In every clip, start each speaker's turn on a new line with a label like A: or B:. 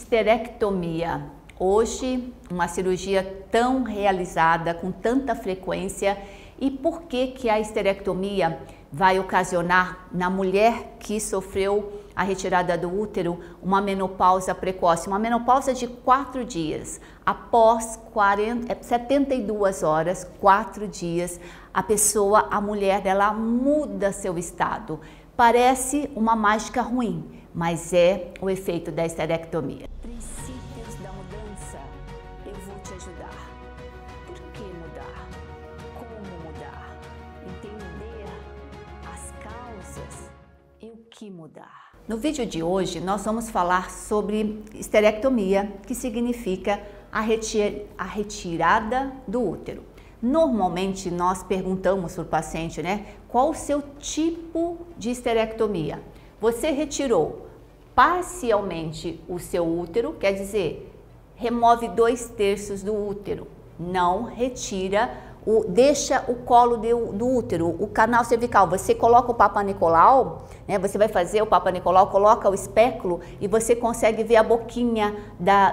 A: Histerectomia. Hoje, uma cirurgia tão realizada com tanta frequência. E por que a histerectomia vai ocasionar na mulher que sofreu a retirada do útero uma menopausa precoce? Uma menopausa de 4 dias. Após 72 horas, 4 dias, a mulher dela muda seu estado. Parece uma mágica ruim, mas é o efeito da histerectomia. Princípios da mudança, eu vou te ajudar. Por que mudar? Como mudar? Entender as causas e o que mudar. No vídeo de hoje, nós vamos falar sobre histerectomia, que significa a retirada do útero. Normalmente, nós perguntamos para o paciente, qual o seu tipo de histerectomia? Você retirou parcialmente o seu útero, quer dizer, remove 2/3 do útero, não retira, deixa o colo do útero, o canal cervical. Você coloca o Papa Nicolau, você vai fazer o Papa Nicolau, coloca o espéculo e você consegue ver a boquinha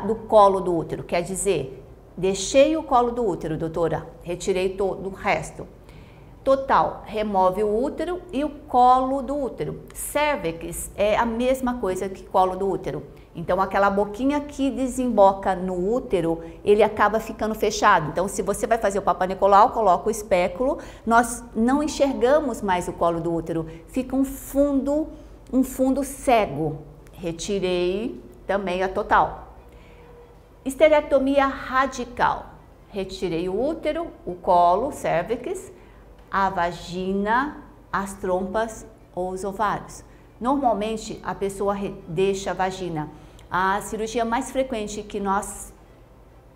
A: do colo do útero, quer dizer, deixei o colo do útero, doutora, retirei todo o resto. Total, remove o útero e o colo do útero. Cervix é a mesma coisa que colo do útero. Então, aquela boquinha que desemboca no útero, ele acaba ficando fechado. Então, se você vai fazer o Papa Nicolau, coloca o espéculo, nós não enxergamos mais o colo do útero. Fica um fundo cego. Retirei também a total. Histerectomia radical. Retirei o útero, o colo, cervix, a vagina, as trompas ou os ovários. Normalmente, a pessoa deixa a vagina. A cirurgia mais frequente que nós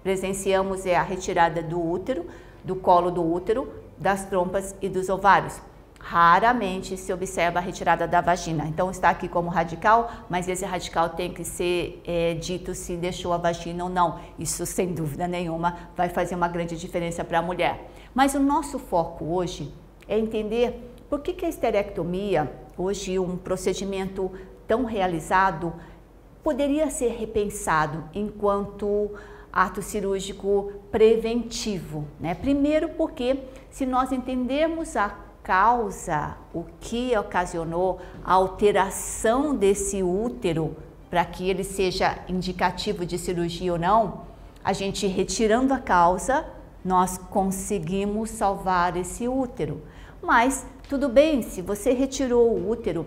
A: presenciamos é a retirada do útero, do colo do útero, das trompas e dos ovários. Raramente se observa a retirada da vagina. Então, está aqui como radical, mas esse radical tem que ser dito se deixou a vagina ou não. Isso, sem dúvida nenhuma, vai fazer uma grande diferença para a mulher. Mas o nosso foco hoje é entender por que a histerectomia, hoje um procedimento tão realizado, poderia ser repensado enquanto ato cirúrgico preventivo, Primeiro porque, se nós entendermos a causa, o que ocasionou a alteração desse útero para que ele seja indicativo de cirurgia ou não, a gente retirando a causa, nós conseguimos salvar esse útero. Mas tudo bem, se você retirou o útero,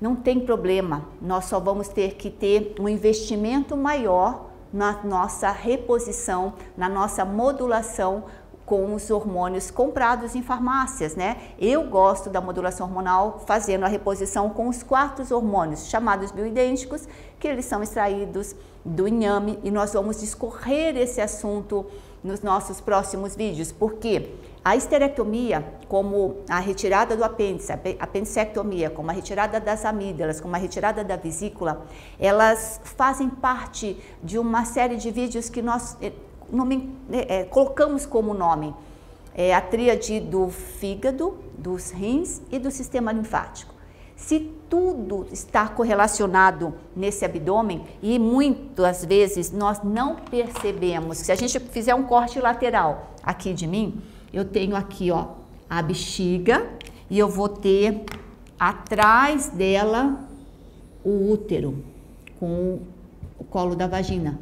A: não tem problema, nós só vamos ter que ter um investimento maior na nossa reposição, na nossa modulação com os hormônios comprados em farmácias, Eu gosto da modulação hormonal fazendo a reposição com os 4 hormônios chamados bioidênticos, que eles são extraídos do inhame, e nós vamos discorrer esse assunto nos nossos próximos vídeos, porque a histerectomia, como a retirada do apêndice, a apendicectomia, como a retirada das amígdalas, como a retirada da vesícula, elas fazem parte de uma série de vídeos que nós colocamos como nome a tríade do fígado, dos rins e do sistema linfático. Se tudo está correlacionado nesse abdômen, e muitas vezes nós não percebemos, se a gente fizer um corte lateral aqui de mim, eu tenho aqui a bexiga e eu vou ter atrás dela o útero com o colo da vagina.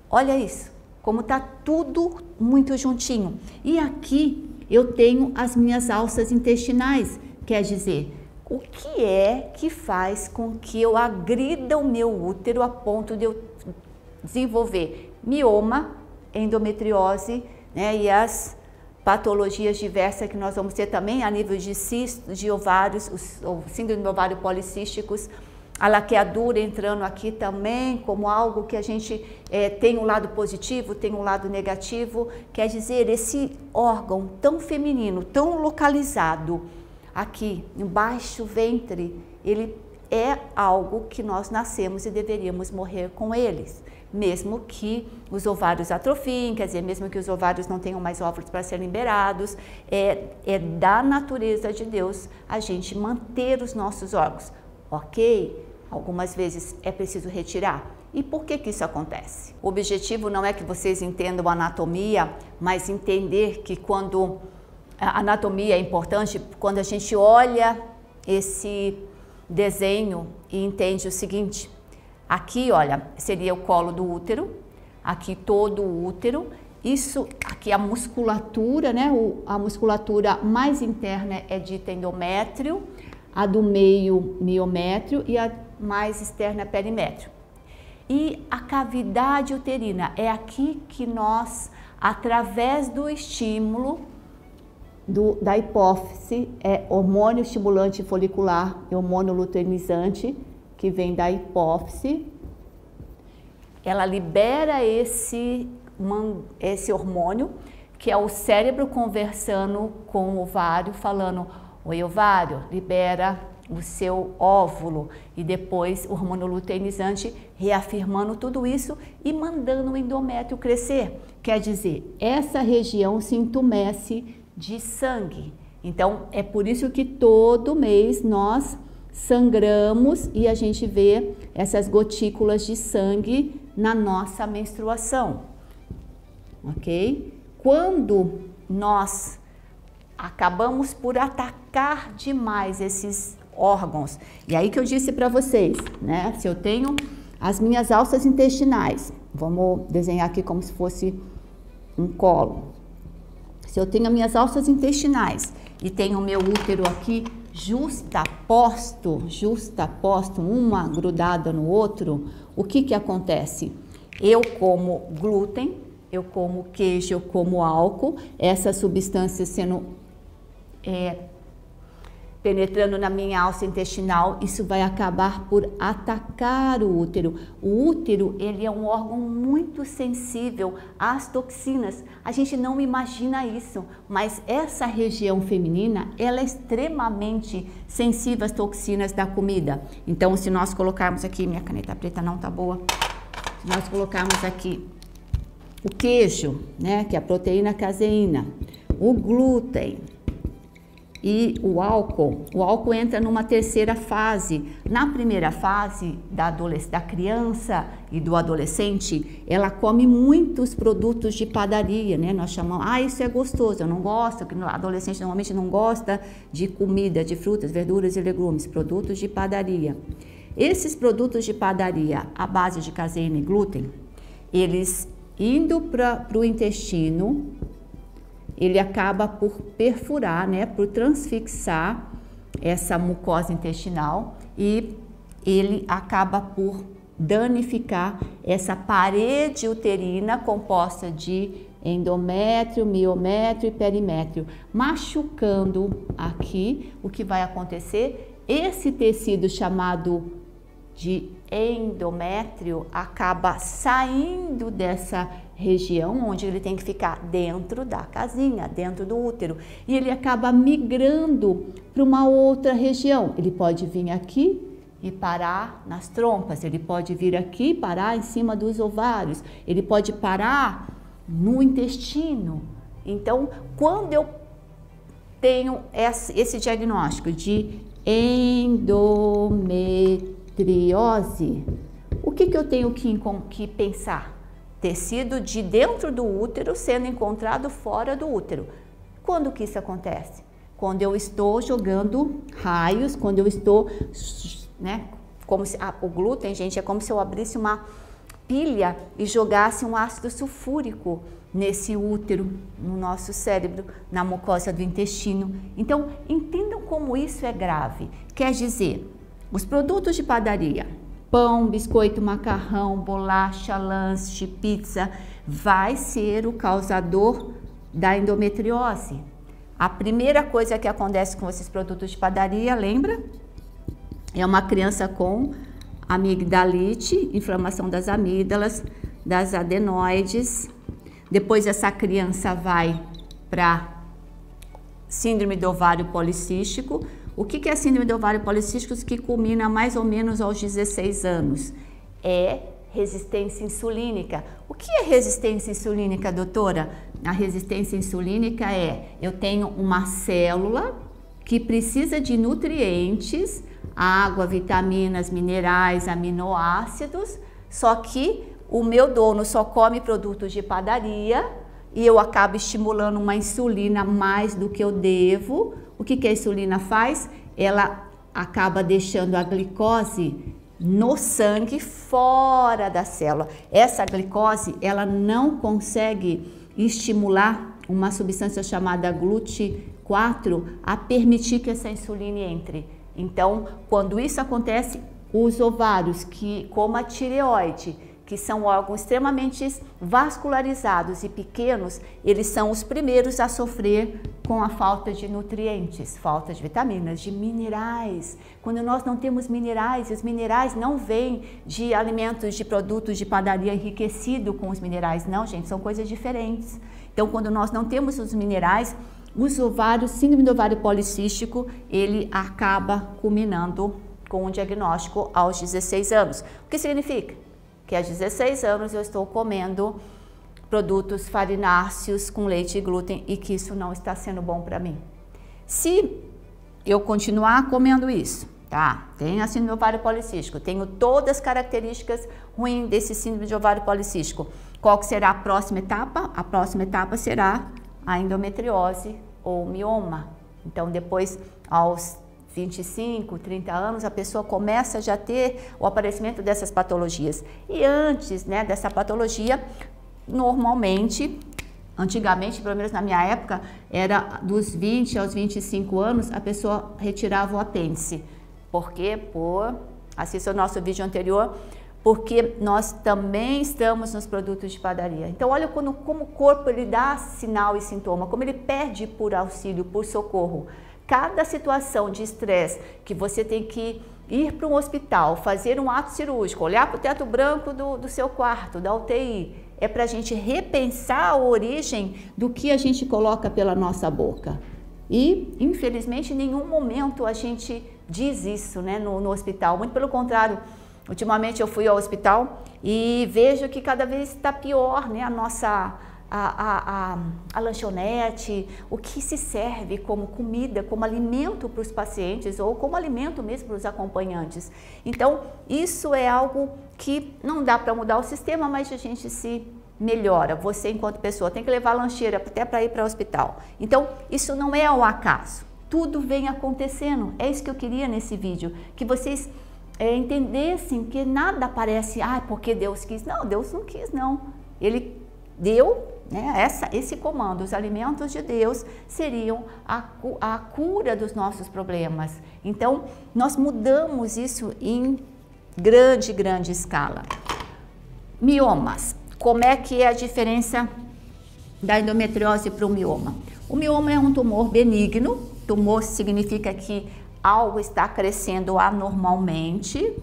A: Olha isso, como está tudo muito juntinho. E aqui eu tenho as minhas alças intestinais, quer dizer, o que é que faz com que eu agrida o meu útero a ponto de eu desenvolver mioma, endometriose, e as patologias diversas que nós vamos ter também a nível de cistos, de ovários, o síndrome do ovário policísticos, a laqueadura entrando aqui também como algo que a gente tem um lado positivo, tem um lado negativo. Quer dizer, esse órgão tão feminino, tão localizado aqui embaixo do ventre, ele é algo que nós nascemos e deveríamos morrer com eles. Mesmo que os ovários atrofiem, quer dizer, mesmo que os ovários não tenham mais óvulos para serem liberados, é da natureza de Deus a gente manter os nossos órgãos. Ok? Algumas vezes é preciso retirar. E por que que isso acontece? O objetivo não é que vocês entendam a anatomia, mas entender que quando a anatomia é importante, quando a gente olha esse desenho e entende o seguinte: aqui, olha, seria o colo do útero, aqui todo o útero, isso aqui a musculatura, né? A musculatura mais interna é dita endométrio, a do meio miométrio e a mais externa é perimétrio. E a cavidade uterina é aqui que nós, através do estímulo da hipófise, é hormônio estimulante folicular e hormônio luteinizante, que vem da hipófise, ela libera esse hormônio, que é o cérebro conversando com o ovário, falando: oi, ovário, libera o seu óvulo, e depois o hormônio luteinizante reafirmando tudo isso e mandando o endométrio crescer. Quer dizer, essa região se entumece de sangue. Então, é por isso que todo mês nós sangramos e a gente vê essas gotículas de sangue na nossa menstruação, ok? Quando nós acabamos por atacar demais esses órgãos, e aí que eu disse para vocês, né? Se eu tenho as minhas alças intestinais, vamos desenhar aqui como se fosse um colo. Se eu tenho as minhas alças intestinais e tenho o meu útero aqui justaposto, uma grudada no outro, o que que acontece? Eu como glúten, eu como queijo, eu como álcool, essas substâncias sendo penetrando na minha alça intestinal, isso vai acabar por atacar o útero. O útero, ele é um órgão muito sensível às toxinas. A gente não imagina isso, mas essa região feminina, ela é extremamente sensível às toxinas da comida. Então, se nós colocarmos aqui, minha caneta preta não tá boa, se nós colocarmos aqui o queijo, né, que é a proteína caseína, o glúten e o álcool entra numa terceira fase. Na primeira fase da criança e do adolescente, ela come muitos produtos de padaria, né? Nós chamamos, isso é gostoso, eu não gosto, porque o adolescente normalmente não gosta de comida, de frutas, verduras e legumes, produtos de padaria. Esses produtos de padaria à base de caseína e glúten, eles indo para o intestino, ele acaba por perfurar, né, por transfixar essa mucosa intestinal e ele acaba por danificar essa parede uterina composta de endométrio, miométrio e perimétrio, machucando aqui. O que vai acontecer? Esse tecido chamado de endométrio acaba saindo dessa região onde ele tem que ficar dentro da casinha, dentro do útero, e ele acaba migrando para uma outra região. Ele pode vir aqui e parar nas trompas, ele pode vir aqui e parar em cima dos ovários, ele pode parar no intestino. Então, quando eu tenho esse diagnóstico de endometriose, o que eu tenho que pensar? Tecido de dentro do útero sendo encontrado fora do útero. Quando que isso acontece? Quando eu estou jogando raios, quando eu estou, né, como se, o glúten, gente, é como se eu abrisse uma pilha e jogasse um ácido sulfúrico nesse útero, no nosso cérebro, na mucosa do intestino. Então, entendam como isso é grave. Quer dizer, os produtos de padaria, pão, biscoito, macarrão, bolacha, lanche, pizza, vai ser o causador da endometriose. A primeira coisa que acontece com esses produtos de padaria, lembra? É uma criança com amigdalite, inflamação das amígdalas, das adenoides. Depois essa criança vai para síndrome do ovário policístico. O que é a síndrome do ovário policístico que culmina mais ou menos aos 16 anos? É resistência insulínica. O que é resistência insulínica, doutora? A resistência insulínica é, eu tenho uma célula que precisa de nutrientes, água, vitaminas, minerais, aminoácidos, Só que o meu dono só come produtos de padaria e eu acabo estimulando uma insulina mais do que eu devo. O que a insulina faz? Ela acaba deixando a glicose no sangue, fora da célula. Essa glicose, ela não consegue estimular uma substância chamada GLUT4 a permitir que essa insulina entre. Então, quando isso acontece, os ovários, como a tireoide, que são órgãos extremamente vascularizados e pequenos, eles são os primeiros a sofrer com a falta de nutrientes, falta de vitaminas, de minerais. Quando nós não temos minerais, e os minerais não vêm de alimentos, de produtos de padaria enriquecido com os minerais, não, gente, são coisas diferentes. Então, quando nós não temos os minerais, os ovários, síndrome do ovário policístico, ele acaba culminando com um diagnóstico aos 16 anos. O que significa? Que aos 16 anos eu estou comendo produtos farináceos com leite e glúten e que isso não está sendo bom para mim. Se eu continuar comendo isso, tá? Tenho a síndrome do ovário policístico, tenho todas as características ruins desse síndrome de ovário policístico. Qual que será a próxima etapa? A próxima etapa será a endometriose ou mioma. Então, depois, aos 25, 30 anos, a pessoa começa já a ter o aparecimento dessas patologias. E antes, né, dessa patologia, normalmente, antigamente, pelo menos na minha época, era dos 20 aos 25 anos, a pessoa retirava o apêndice. Por quê? Assista o nosso vídeo anterior, porque nós também estamos nos produtos de padaria. Então, olha como o corpo ele dá sinal e sintoma, como ele pede por auxílio, por socorro. Cada situação de estresse que você tem que ir para um hospital, fazer um ato cirúrgico, olhar para o teto branco do seu quarto, da UTI, é para a gente repensar a origem do que a gente coloca pela nossa boca. E, infelizmente, em nenhum momento a gente diz isso, né, no hospital. Muito pelo contrário, ultimamente eu fui ao hospital e vejo que cada vez está pior, né, a lanchonete, o que se serve como comida, como alimento para os pacientes ou como alimento mesmo para os acompanhantes. Então, isso é algo que não dá para mudar o sistema, mas a gente se melhora. Você, enquanto pessoa, tem que levar a lancheira até para ir para o hospital. Então, isso não é ao acaso. Tudo vem acontecendo. É isso que eu queria nesse vídeo, que vocês entendessem que nada aparece, porque Deus quis. Não, Deus não quis, não. Ele deu, né, esse comando. Os alimentos de Deus seriam a cura dos nossos problemas. Então, nós mudamos isso em grande escala. Miomas. Como é que é a diferença da endometriose para o mioma? O mioma é um tumor benigno. Tumor significa que algo está crescendo anormalmente.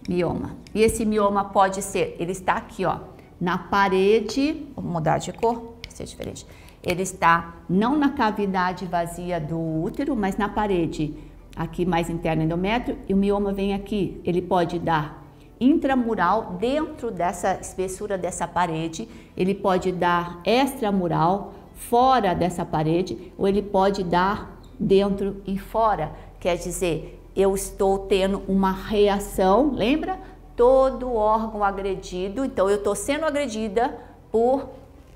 A: Mioma. E esse mioma pode ser, ele está aqui, ó, na parede, vou mudar de cor, vai ser diferente. Ele está não na cavidade vazia do útero, mas na parede, aqui mais interna endométrio, e o mioma vem aqui. Ele pode dar intramural, dentro dessa espessura dessa parede, ele pode dar extramural, fora dessa parede, ou ele pode dar dentro e fora. Quer dizer, eu estou tendo uma reação, lembra? Todo órgão agredido, então eu estou sendo agredida por,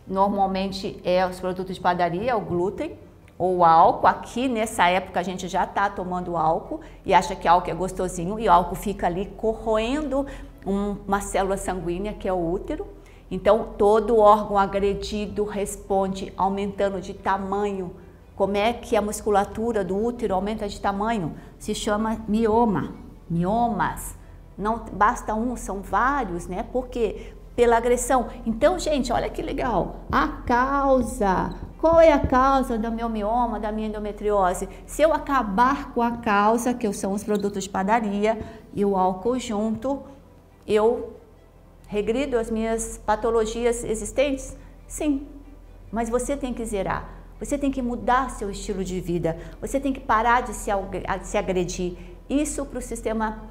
A: normalmente os produtos de padaria, o glúten ou o álcool. Aqui nessa época a gente já está tomando álcool e acha que álcool é gostosinho e o álcool fica ali corroendo uma célula sanguínea que é o útero. Então todo órgão agredido responde aumentando de tamanho. Como é que a musculatura do útero aumenta de tamanho? Se chama mioma, miomas. Não basta um, são vários, né? Porque pela agressão. Então, gente, olha que legal. A causa. Qual é a causa do meu mioma, da minha endometriose? Se eu acabar com a causa, que são os produtos de padaria e o álcool junto, eu regrido as minhas patologias existentes? Sim. Mas você tem que zerar. Você tem que mudar seu estilo de vida. Você tem que parar de se agredir. Isso para o sistema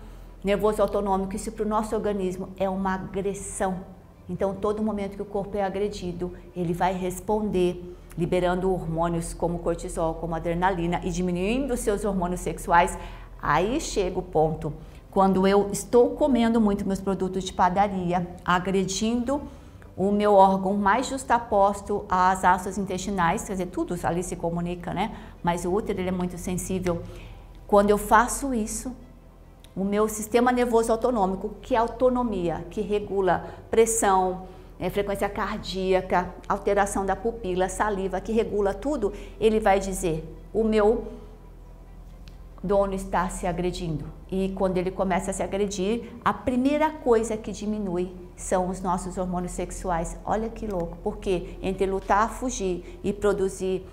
A: nervoso autonômico, isso para o nosso organismo é uma agressão. Então, todo momento que o corpo é agredido, ele vai responder, liberando hormônios como cortisol, como adrenalina e diminuindo seus hormônios sexuais. Aí chega o ponto. quando eu estou comendo muito meus produtos de padaria, agredindo o meu órgão mais justaposto às alças intestinais, quer dizer, tudo ali se comunica, né? Mas o útero ele é muito sensível. Quando eu faço isso, o meu sistema nervoso autonômico, que é autonomia, que regula pressão, frequência cardíaca, alteração da pupila, saliva, que regula tudo, ele vai dizer, o meu dono está se agredindo. E quando ele começa a se agredir, a primeira coisa que diminui são os nossos hormônios sexuais. Olha que louco, porque entre lutar, fugir e produzir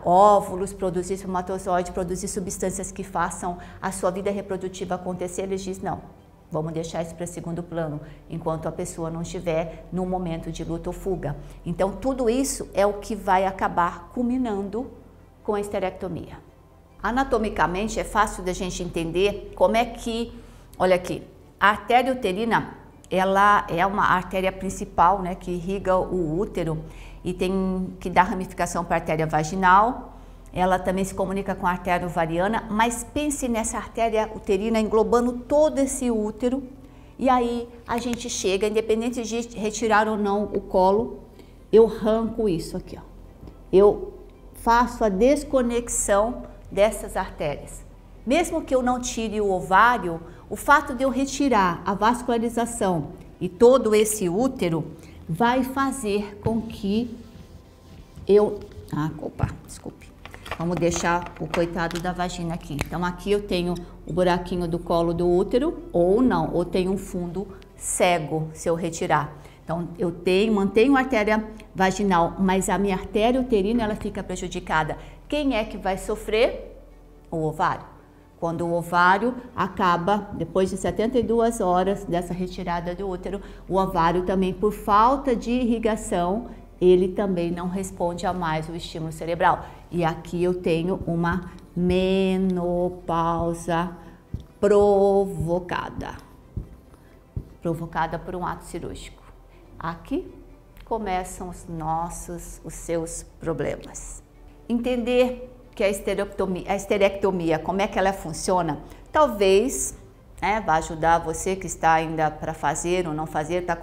A: óvulos, produzir espermatozoide, produzir substâncias que façam a sua vida reprodutiva acontecer, eles dizem não, vamos deixar isso para segundo plano, enquanto a pessoa não estiver num momento de luta ou fuga. Então tudo isso é o que vai acabar culminando com a esterectomia. Anatomicamente é fácil da gente entender como é que, olha aqui, a artéria uterina, ela é uma artéria principal, né, que irriga o útero e tem que dar ramificação para a artéria vaginal. Ela também se comunica com a artéria ovariana, mas pense nessa artéria uterina englobando todo esse útero. E aí a gente chega, independente de retirar ou não o colo, eu arranco isso aqui, ó. Eu faço a desconexão dessas artérias. Mesmo que eu não tire o ovário, o fato de eu retirar a vascularização e todo esse útero vai fazer com que eu... desculpe. Vamos deixar o coitado da vagina aqui. Então aqui eu tenho o buraquinho do colo do útero, ou não, ou tenho um fundo cego se eu retirar. Então eu mantenho a artéria vaginal, mas a minha artéria uterina ela fica prejudicada. Quem é que vai sofrer? O ovário. Quando o ovário acaba, depois de 72 horas dessa retirada do útero, o ovário também, por falta de irrigação, ele também não responde a mais o estímulo cerebral. E aqui eu tenho uma menopausa provocada por um ato cirúrgico. Aqui começam os seus problemas. Entender que a esterectomia, como é que ela funciona, talvez vai ajudar você que está ainda para fazer ou não fazer, está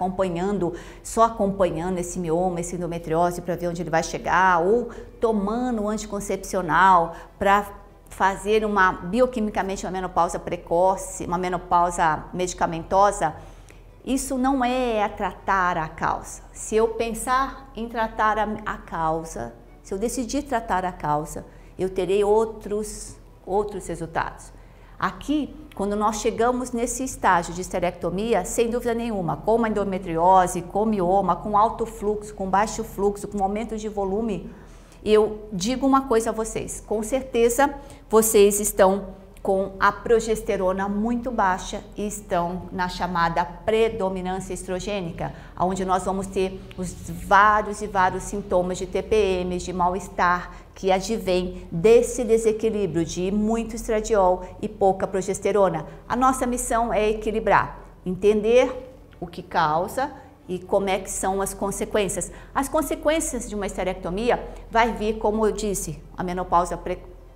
A: só acompanhando esse mioma, esse endometriose para ver onde ele vai chegar, ou tomando um anticoncepcional para fazer bioquimicamente uma menopausa precoce, uma menopausa medicamentosa. Isso não é tratar a causa. Se eu pensar em tratar a causa, se eu decidir tratar a causa, eu terei outros resultados. Aqui, quando nós chegamos nesse estágio de esterectomia, sem dúvida nenhuma, com uma endometriose, com mioma, com alto fluxo, com baixo fluxo, com aumento de volume, eu digo uma coisa a vocês, com certeza vocês estão com a progesterona muito baixa e estão na chamada predominância estrogênica, onde nós vamos ter os vários sintomas de TPM, de mal-estar, que advém desse desequilíbrio de muito estradiol e pouca progesterona. A nossa missão é equilibrar, entender o que causa e como é que são as consequências. As consequências de uma esterectomia vai vir, como eu disse, a menopausa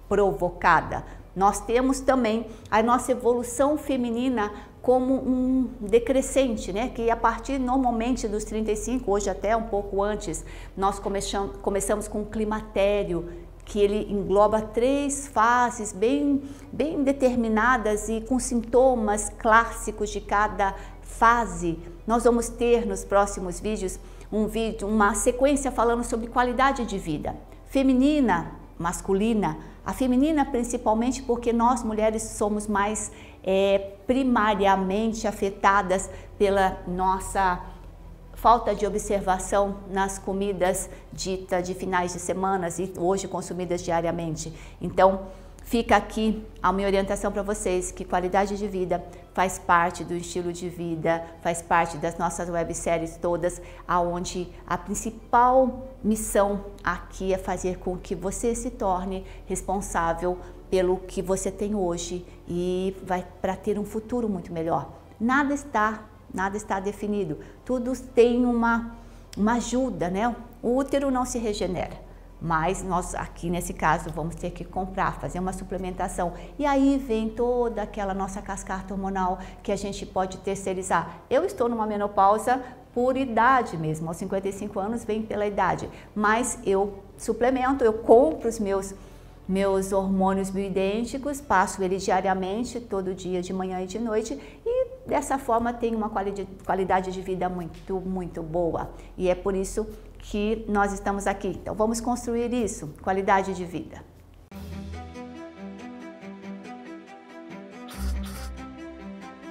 A: provocada. Nós temos também a nossa evolução feminina como um decrescente, né? Que a partir normalmente dos 35, hoje até um pouco antes, nós começamos com o climatério, que ele engloba 3 fases bem determinadas e com sintomas clássicos de cada fase. Nós vamos ter nos próximos vídeos uma sequência falando sobre qualidade de vida feminina, masculina. A feminina principalmente porque nós mulheres somos mais primariamente afetadas pela nossa falta de observação nas comidas ditas de finais de semana e hoje consumidas diariamente. Então, fica aqui a minha orientação para vocês que qualidade de vida faz parte do estilo de vida, faz parte das nossas webséries todas, aonde a principal missão aqui é fazer com que você se torne responsável pelo que você tem hoje e vai para ter um futuro muito melhor. Nada está definido, tudo tem uma ajuda, né? O útero não se regenera, Mas nós aqui nesse caso vamos ter que comprar, fazer uma suplementação. E aí vem toda aquela nossa cascata hormonal que a gente pode terceirizar. Eu estou numa menopausa por idade mesmo, aos 55 anos vem pela idade, mas eu suplemento, eu compro os meus hormônios bioidênticos, passo eles diariamente, todo dia, de manhã e de noite, e dessa forma tenho uma qualidade de vida muito boa. E é por isso que nós estamos aqui. Então vamos construir isso, qualidade de vida.